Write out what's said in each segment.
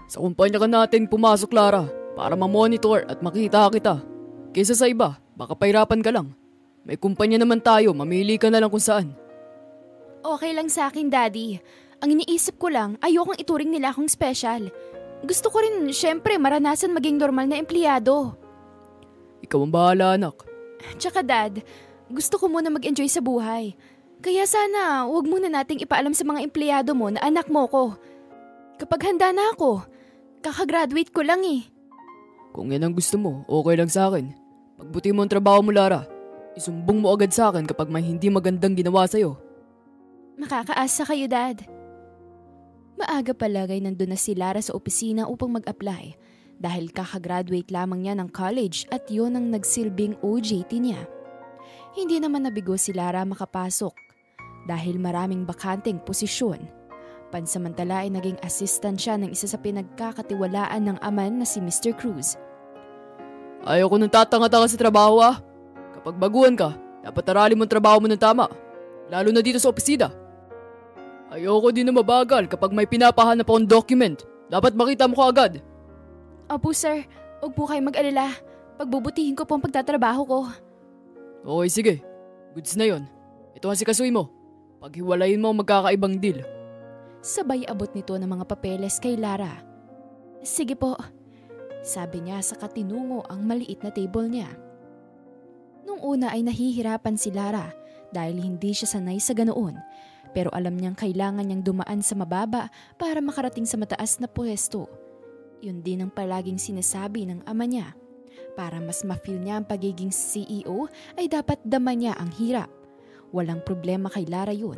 Sa kumpanya ka natin pumasok, Lara, para ma-monitor at makita kita. Kaysa sa iba, baka pahirapan ka lang. May kumpanya naman tayo, mamili ka na lang kung saan. Okay lang sa akin, Daddy. Ang iniisip ko lang, ayokong ituring nila akong special. Gusto ko rin, syempre, maranasan maging normal na empleyado. Ikaw ang bahala, anak. Tsaka Dad, gusto ko muna mag-enjoy sa buhay. Kaya sana, huwag muna nating ipaalam sa mga empleyado mo na anak mo ko. Kapag handa na ako, kakagraduate ko lang eh. Kung yan ang gusto mo, okay lang sa akin. Pagbuti mo ang trabaho mo, Lara. Isumbong mo agad sa akin kapag may hindi magandang ginawa sa'yo. Makakaasa kayo, Dad. Maaga palagay nandun na si Lara sa opisina upang mag-apply dahil kakagraduate lamang niya ng college at yun ang nagsilbing OJT niya. Hindi naman nabigo si Lara makapasok dahil maraming bakanteng posisyon. Pansamantala ay naging assistant siya ng isa sa pinagkakatiwalaan ng aman na si Mr. Cruz. Ayaw ko nang tatanga-tanga sa trabaho Kapag baguhan ka, dapat aralin mo ang trabaho mo ng tama. Lalo na dito sa opisina. Ayoko din na mabagal kapag may pinapahanap akong document. Dapat makita mo ko agad. Opo sir, huwag po kayo mag-alala. Pagbubutihin ko po ang pagtatrabaho ko. Okay, sige. Goods na yon. Ito ang sikasuy mo. Paghiwalayin mo magkakaibang deal. Sabay abot nito ng mga papeles kay Lara. Sige po, sabi niya sa katinungo ang maliit na table niya. Nung una ay nahihirapan si Lara dahil hindi siya sanay sa ganoon. Pero alam niyang kailangan niyang dumaan sa mababa para makarating sa mataas na pwesto. Yun din ang palaging sinasabi ng ama niya. Para mas ma-feel niya ang pagiging CEO ay dapat dama niya ang hirap. Walang problema kay Lara yun.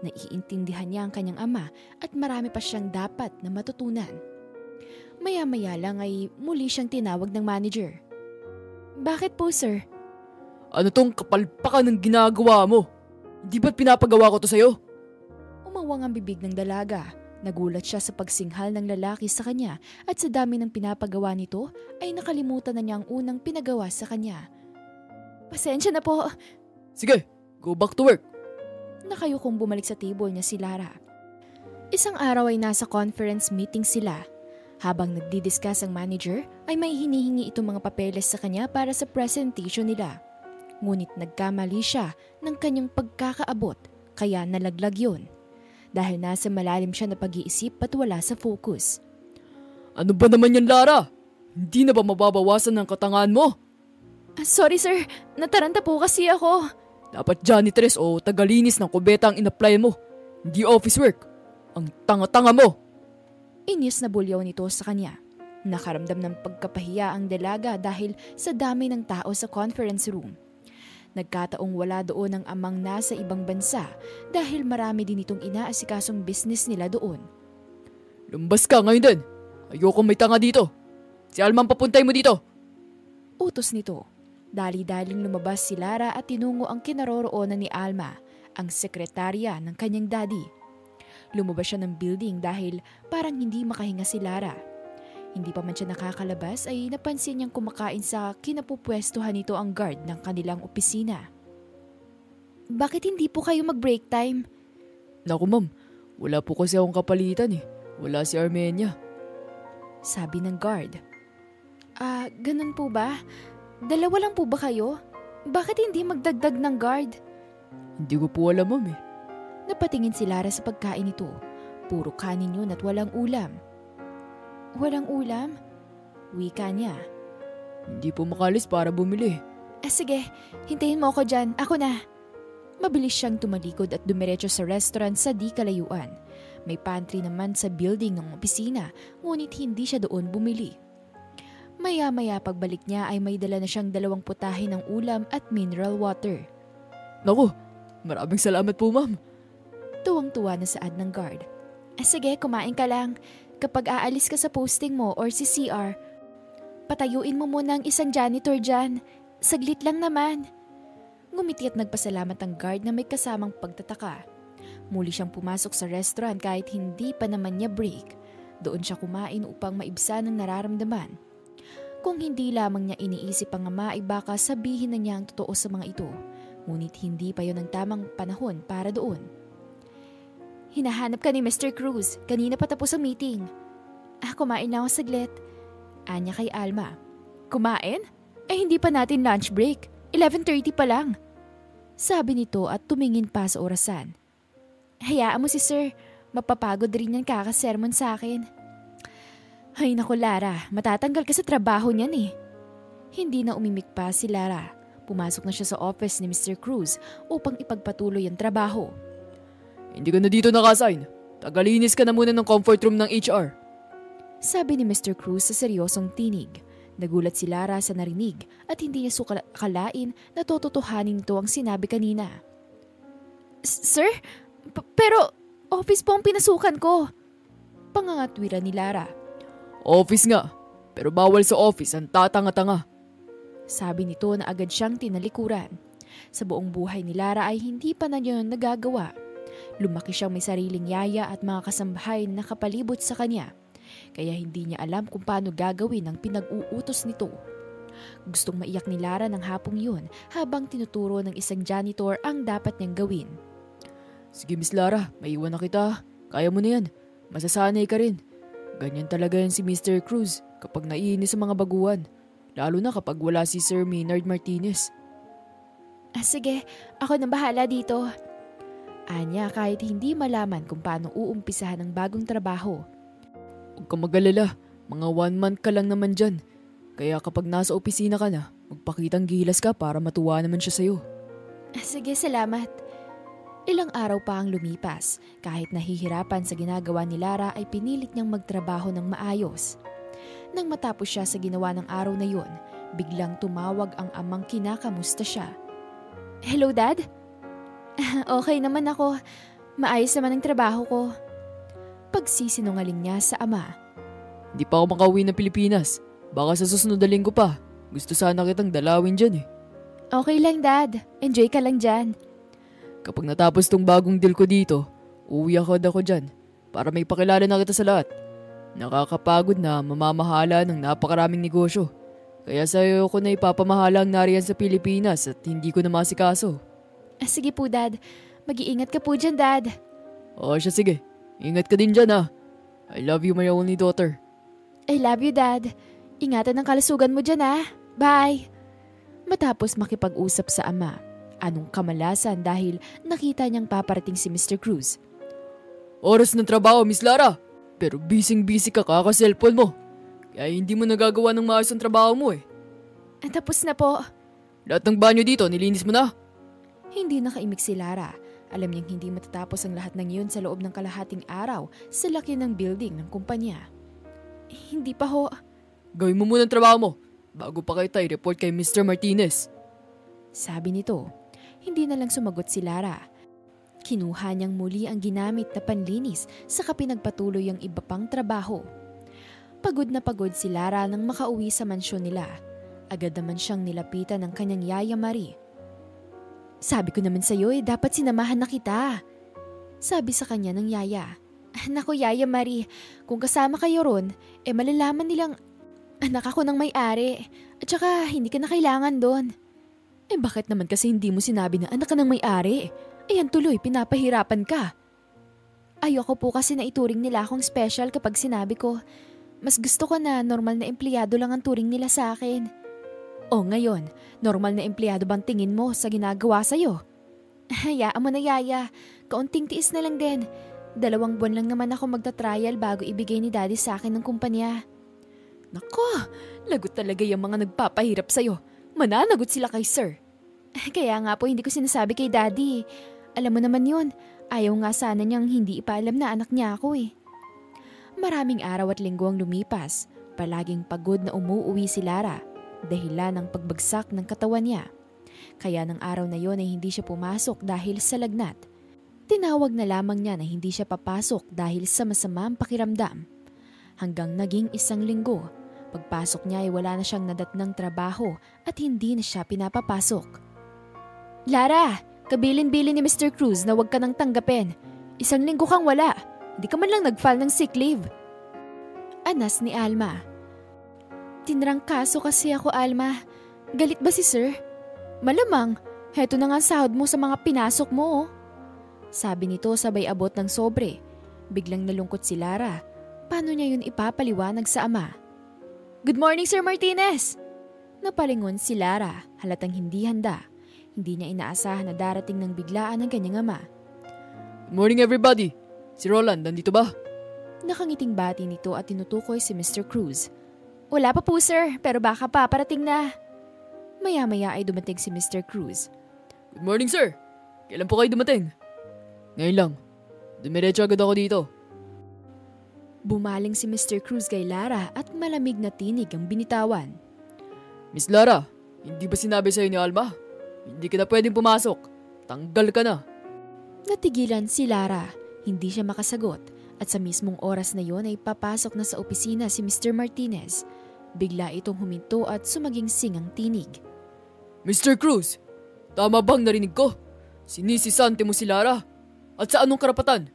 Naiintindihan niya ang kanyang ama at marami pa siyang dapat na matutunan. Maya-maya lang ay muli siyang tinawag ng manager. Bakit po, sir? Ano tong kapalpakan ng ginagawa mo? Hindi ba't pinapagawa ko to sa'yo? Umawang ang bibig ng dalaga. Nagulat siya sa pagsinghal ng lalaki sa kanya at sa dami ng pinapagawa nito ay nakalimutan na niya ang unang pinagawa sa kanya. Pasensya na po. Sige, go back to work. Nakayukong bumalik sa table niya si Lara. Isang araw ay nasa conference meeting sila. Habang nagdi-discuss ang manager ay may hinihingi itong mga papeles sa kanya para sa presentation nila. Ngunit nagkamali siya ng kanyang pagkakaabot kaya nalaglag yun. Dahil nasa malalim siya na pag-iisip at wala sa focus. Ano ba naman yan, Lara? Hindi na ba mababawasan ng katangahan mo? Sorry sir, nataranta po kasi ako. Dapat janitress o tagalinis ng kubeta ang in-apply mo. Hindi office work. Ang tanga-tanga mo. Inis na bulyaw nito sa kanya. Nakaramdam ng pagkapahiya ang dalaga dahil sa dami ng tao sa conference room. Nagkataong wala doon ang amang nasa ibang bansa dahil marami din itong inaasikasong business nila doon. Lumbas ka ngayon din. Ayoko may tanga dito. Si Alma papuntay mo dito. Utos nito. Dali-daling lumabas si Lara at tinungo ang kinaroroonan ni Alma, ang sekretarya ng kanyang daddy. Lumabas siya ng building dahil parang hindi makahinga si Lara. Hindi pa man siya nakakalabas ay napansin niyang kumakain sa kinapupwestuhan nito ang guard ng kanilang opisina. Bakit hindi po kayo mag-break time? Naku ma'am, wala po kasi akong kapalitan eh. Wala si Armenia. Sabi ng guard. Ganun po ba? Dalawa lang po ba kayo? Bakit hindi magdagdag ng guard? Hindi ko po alam ma'am eh. Napatingin si Lara sa pagkain nito. Puro kanin yun at walang ulam. Walang ulam? Wika niya. Hindi po makalis para bumili. Sige, hintayin mo ako dyan. Ako na. Mabilis siyang tumalikod at dumiretso sa restaurant sa di kalayuan. May pantry naman sa building ng opisina, ngunit hindi siya doon bumili. Maya-maya pagbalik niya ay may dala na siyang 2 putahe ng ulam at mineral water. Naku, maraming salamat po ma'am. Tuwang-tuwa na saad ng guard. Sige, kumain ka lang. Kapag aalis ka sa posting mo or si CR, patayuin mo muna ang isang janitor dyan. Saglit lang naman. Ngumiti at nagpasalamat ang guard na may kasamang pagtataka. Muli siyang pumasok sa restaurant kahit hindi pa naman niya break. Doon siya kumain upang maibsan ang nararamdaman. Kung hindi lamang niya iniisip ang ama ay baka sabihin na niya ang totoo sa mga ito. Ngunit hindi pa yon ang tamang panahon para doon. Hinahanap ka ni Mr. Cruz. Kanina pa tapos ang meeting. Kumain na ako saglit. Anya kay Alma. Kumain? Hindi pa natin lunch break. 11:30 pa lang. Sabi nito at tumingin pa sa orasan. Hayaan mo si sir. Mapapagod rin yan kakasermon sa akin. Ay naku Lara, matatanggal ka sa trabaho niyan eh. Hindi na umimik pa si Lara. Pumasok na siya sa office ni Mr. Cruz upang ipagpatuloy ang trabaho. Hindi ka na dito nakasign. Tagalinis ka na muna ng comfort room ng HR. Sabi ni Mr. Cruz sa seryosong tinig. Nagulat si Lara sa narinig at hindi niya akalain na tototohanin nito ang sinabi kanina. Sir? Pero office po ang pinasukan ko. Pangangatwira ni Lara. Office nga, pero bawal sa office ang tatanga-tanga. Sabi nito na agad siyang tinalikuran. Sa buong buhay ni Lara ay hindi pa na yun nagagawa. Lumaki siyang may sariling yaya at mga kasambahay na nakapalibot sa kanya. Kaya hindi niya alam kung paano gagawin ang pinag-uutos nito. Gustong maiyak ni Lara ng hapong yun habang tinuturo ng isang janitor ang dapat niyang gawin. Sige Miss Lara, maiwan na kita. Kaya mo na yan. Masasanay ka rin. Ganyan talaga yan si Mr. Cruz kapag naiinis sa mga baguhan. Lalo na kapag wala si Sir Maynard Martinez. Sige, ako nang bahala dito. Anya kahit hindi malaman kung paano uumpisahan ang bagong trabaho. Huwag kang mag-alala, mga 1 month ka lang naman dyan. Kaya kapag nasa opisina ka na, magpakitang gilas ka para matuwa naman siya sa'yo. Sige, salamat. Ilang araw pa ang lumipas. Kahit nahihirapan sa ginagawa ni Lara ay pinilit niyang magtrabaho ng maayos. Nang matapos siya sa ginawa ng araw na yun, biglang tumawag ang amang kinakamusta siya. Hello, Dad? Okay naman ako. Maayos naman ang trabaho ko. Pagsisinungaling niya sa ama. Hindi pa ako makauwi ng Pilipinas. Baka sa susunod na linggo pa. Gusto sana kitang dalawin dyan eh. Okay lang, Dad. Enjoy ka lang dyan. Kapag natapos tong bagong deal ko dito, uuwi ako dyan para may pakilala na kita sa lahat. Nakakapagod na mamamahala ng napakaraming negosyo. Kaya sa'yo ko na ipapamahala ang nariyan sa Pilipinas at hindi ko na masikaso. Sige po, Dad. Mag-iingat ka po dyan, Dad. Oo siya, sige. Ingat ka din dyan ha. I love you, my only daughter. I love you, Dad. Ingatan ang kalusugan mo dyan ha. Bye. Matapos makipag-usap sa ama, anong kamalasan dahil nakita niyang paparating si Mr. Cruz. Oras ng trabaho, Miss Lara. Pero busy ka kaka-cellphone mo. Kaya hindi mo nagagawa ng maayos ang trabaho mo eh. Tapos na po. Lahat ng banyo dito, nilinis mo na? Hindi nakaimik si Lara. Alam niyang hindi matatapos ang lahat ng iyon sa loob ng kalahating araw sa laki ng building ng kumpanya. Hindi pa ho. Gawin mo muna ang trabaho mo bago pa kita i-report kay Mr. Martinez. Sabi nito. Hindi na lang sumagot si Lara. Kinuha niyang muli ang ginamit na panlinis sa kapinagpatuloy ang iba pang trabaho. Pagod na pagod si Lara nang makauwi sa mansyon nila. Agad naman siyang nilapitan ng kanyang yaya Marie. Sabi ko naman sa'yo dapat sinamahan na kita. Sabi sa kanya ng yaya. Naku yaya Marie, kung kasama kayo ron, malalaman nilang anak ako ng may-ari. At saka hindi ka na kailangan doon. Bakit naman kasi hindi mo sinabi na anak ka ng may-ari? Ayan tuloy, pinapahirapan ka. Ayoko po kasi na ituring nila akong special kapag sinabi ko. Mas gusto ko na normal na empleyado lang ang turing nila sa akin. O ngayon, normal na empleyado bang tingin mo sa ginagawa sa'yo? Hayaan mo na yaya, kaunting tiis na lang din. 2 buwan lang naman ako magta-trial bago ibigay ni daddy sa akin ng kumpanya. Nako, lagot talaga yung mga nagpapahirap sa'yo. Mananagot sila kay sir. Kaya nga po hindi ko sinasabi kay daddy. Alam mo naman yun, ayaw nga sana niyang hindi ipaalam na anak niya ako eh. Maraming araw at linggo ang lumipas. Palaging pagod na umuuwi si Lara. Dahilan ng pagbagsak ng katawan niya. Kaya ng araw na yon ay hindi siya pumasok dahil sa lagnat. Tinawag na lamang niya na hindi siya papasok dahil sa masamang pakiramdam. Hanggang naging 1 linggo. Pagpasok niya ay wala na siyang nadatnang trabaho at hindi na siya pinapapasok. Lara, kabilin-bilin ni Mr. Cruz na huwag ka nang tanggapin. 1 linggo kang wala. Hindi ka man lang nag-file ng sick leave. Anas ni Alma. Tinrangkaso kasi ako, Alma. Galit ba si sir? Malamang, heto na nga sahod mo sa mga pinasok mo. Sabi nito sabay abot ng sobre. Biglang nalungkot si Lara. Paano niya yun ipapaliwanag sa ama? "Good morning, Sir Martinez!" Napalingon si Lara, halatang hindi handa. Hindi niya inaasahan na darating ng biglaan ng kanyang ama. Good morning everybody. Si Roland, nandito ba? Nakangiting bati nito at tinutukoy si Mr. Cruz. "Wala pa po, sir, pero baka pa, parating na." Maya-maya ay dumating si Mr. Cruz. Good morning sir. Kailan po kayo dumating? Ngayon lang. Dumiretso agad ako dito. Bumaling si Mr. Cruz kay Lara at malamig na tinig ang binitawan. Miss Lara, hindi ba sinabi sa'yo ni Alma? Hindi ka na pwedeng pumasok. Tanggal ka na. Natigilan si Lara. Hindi siya makasagot at sa mismong oras na yon ay papasok na sa opisina si Mr. Martinez. Bigla itong huminto at sumaging ang tinig. Mr. Cruz, tama bang narinig ko? Sinisisante mo si Lara? At sa anong karapatan?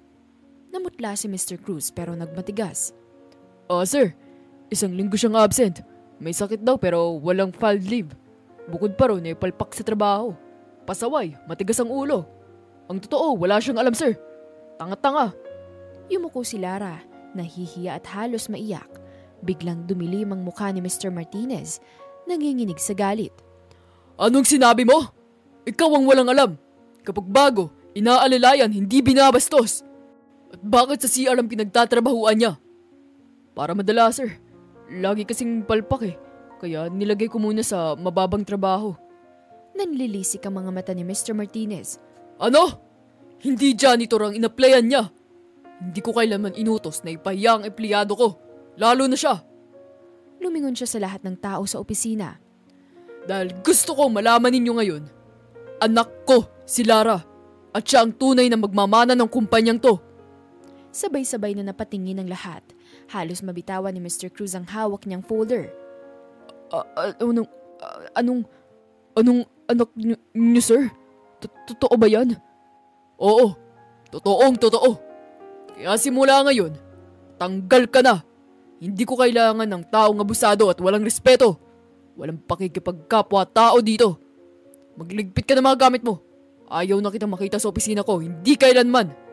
Namutla si Mr. Cruz pero nagmatigas. Sir, 1 linggo siyang absent. May sakit daw pero walang filed leave. Bukod pa ron ay palpak sa trabaho. Pasaway, matigas ang ulo. Ang totoo, wala siyang alam sir. Tanga-tanga. Yumuko si Lara, nahihiya at halos maiyak. Biglang dumilim ang mukha ni Mr. Martinez, nanginginig sa galit. Anong sinabi mo? Ikaw ang walang alam. Kapag bago, inaalalayan, hindi binabastos. At bakit sa CR ang pinagtatrabahuan niya? Para madala sir. Lagi kasing palpak kaya nilagay ko muna sa mababang trabaho. Nanlilisik ang mga mata ni Mr. Martinez. Ano? Hindi janitor ang inaplayan niya. Hindi ko kailanman inutos na ipahiya ang empleyado ko. Lalo na siya. Lumingon siya sa lahat ng tao sa opisina. Dahil gusto ko malaman ninyo ngayon, anak ko si Lara at siya ang tunay na magmamana ng kumpanyang to. Sabay-sabay na napatingin ng lahat. Halos mabitawan ni Mr. Cruz ang hawak niyang folder. Anong anak niyo, sir? Totoo ba yan? Oo, totoo. Kaya simula ngayon, tanggal ka na. Hindi ko kailangan ng taong abusado at walang respeto. Walang pakikipagkapwa-tao dito. Magligpit ka ng mga gamit mo. Ayaw na kitang makita sa opisina ko, hindi kailanman.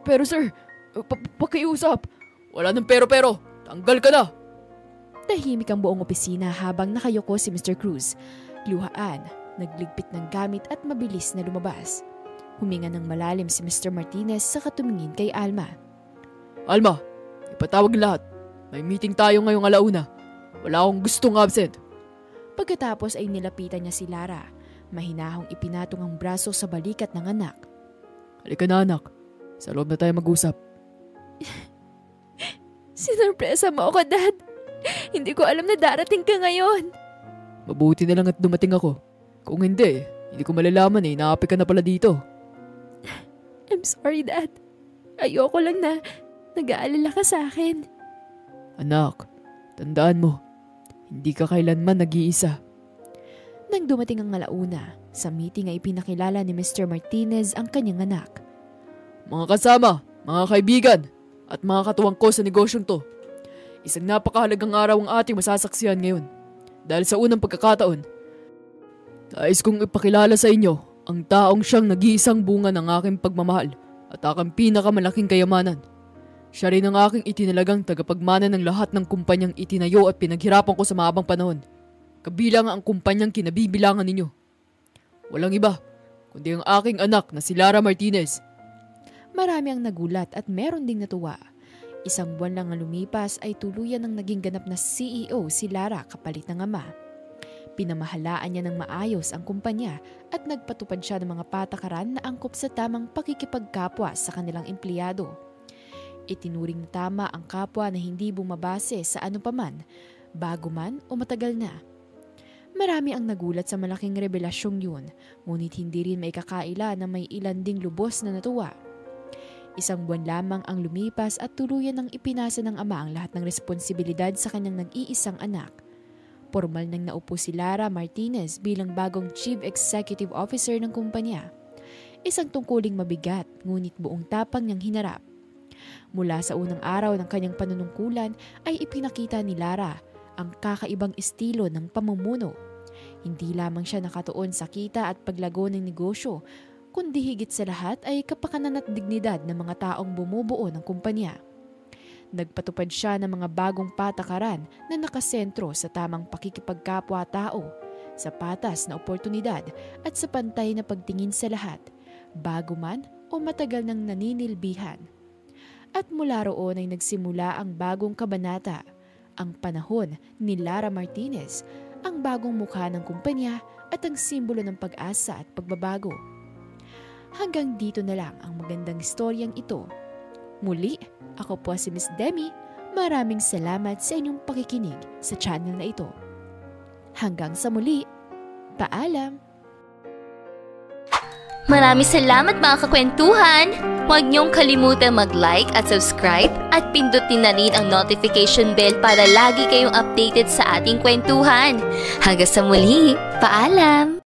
Pero sir, pakiusap. Wala nang pero. Tanggal ka na. Tahimik ang buong opisina habang nakayuko si Mr. Cruz. Luhaan, nagligpit ng gamit at mabilis na lumabas. Huminga ng malalim si Mr. Martinez sa katumingin kay Alma. Alma, ipatawag lahat. May meeting tayo ngayong 1:00. Wala akong gustong absent. Pagkatapos ay nilapitan niya si Lara. Mahinahong ipinatong ang braso sa balikat ng anak. Halika na anak. Sa loob na tayo mag-usap. Sinurpresa mo ako, Dad. Hindi ko alam na darating ka ngayon. Mabuti na lang at dumating ako. Kung hindi ko malalaman naapi ka na pala dito. I'm sorry, Dad. Ayoko lang na nag-aalala ka sa akin. Anak, tandaan mo, hindi ka kailanman nag-iisa. Nang dumating ang 1:00, sa meeting ay pinakilala ni Mr. Martinez ang kanyang anak. Mga kasama, mga kaibigan, at mga katuwang ko sa negosyong to. Isang napakahalagang araw ang ating masasaksihan ngayon. Dahil sa unang pagkakataon, nais kong ipakilala sa inyo ang taong siyang nag-iisang bunga ng aking pagmamahal at aking pinakamalaking kayamanan. Siya rin ang aking itinalagang tagapagmana ng lahat ng kumpanyang itinayo at pinaghirapan ko sa mahabang panahon. Kabilang ang kumpanyang kinabibilangan ninyo. Walang iba, kundi ang aking anak na si Lara Martinez. Marami ang nagulat at meron ding natuwa. 1 buwan lang ang lumipas ay tuluyan ng naging ganap na CEO si Lara kapalit ng ama. Pinamahalaan niya ng maayos ang kumpanya at nagpatupad siya ng mga patakaran na angkop sa tamang pakikipagkapwa sa kanilang empleyado. Itinuring na tama ang kapwa na hindi bumabase sa ano paman, bago man o matagal na. Marami ang nagulat sa malaking revelasyong yun, ngunit hindi rin may kakaila na may ilan ding lubos na natuwa. 1 buwan lamang ang lumipas at tuluyan ng ipinasa ng ama ang lahat ng responsibilidad sa kanyang nag-iisang anak. Formal nang naupo si Lara Martinez bilang bagong Chief Executive Officer ng kumpanya. Isang tungkuling mabigat, ngunit buong tapang niyang hinarap. Mula sa unang araw ng kanyang panunungkulan ay ipinakita ni Lara ang kakaibang estilo ng pamumuno. Hindi lamang siya nakatuon sa kita at paglago ng negosyo, kundi higit sa lahat ay kapakanan at dignidad ng mga taong bumubuo ng kumpanya. Nagpatupad siya ng mga bagong patakaran na nakasentro sa tamang pakikipagkapwa-tao, sa patas na oportunidad at sa pantay na pagtingin sa lahat, bago man o matagal nang naninilbihan. At mula roon ay nagsimula ang bagong kabanata, ang panahon ni Lara Martinez, ang bagong mukha ng kumpanya at ang simbolo ng pag-asa at pagbabago. Hanggang dito na lang ang magandang istoryang ito. Muli, ako po si Miss Demi. Maraming salamat sa inyong pakikinig sa channel na ito. Hanggang sa muli, paalam! Maraming salamat mga kakwentuhan! Huwag niyong kalimutan mag-like at subscribe at pindutin na rin ang notification bell para lagi kayong updated sa ating kwentuhan. Hanggang sa muli, paalam!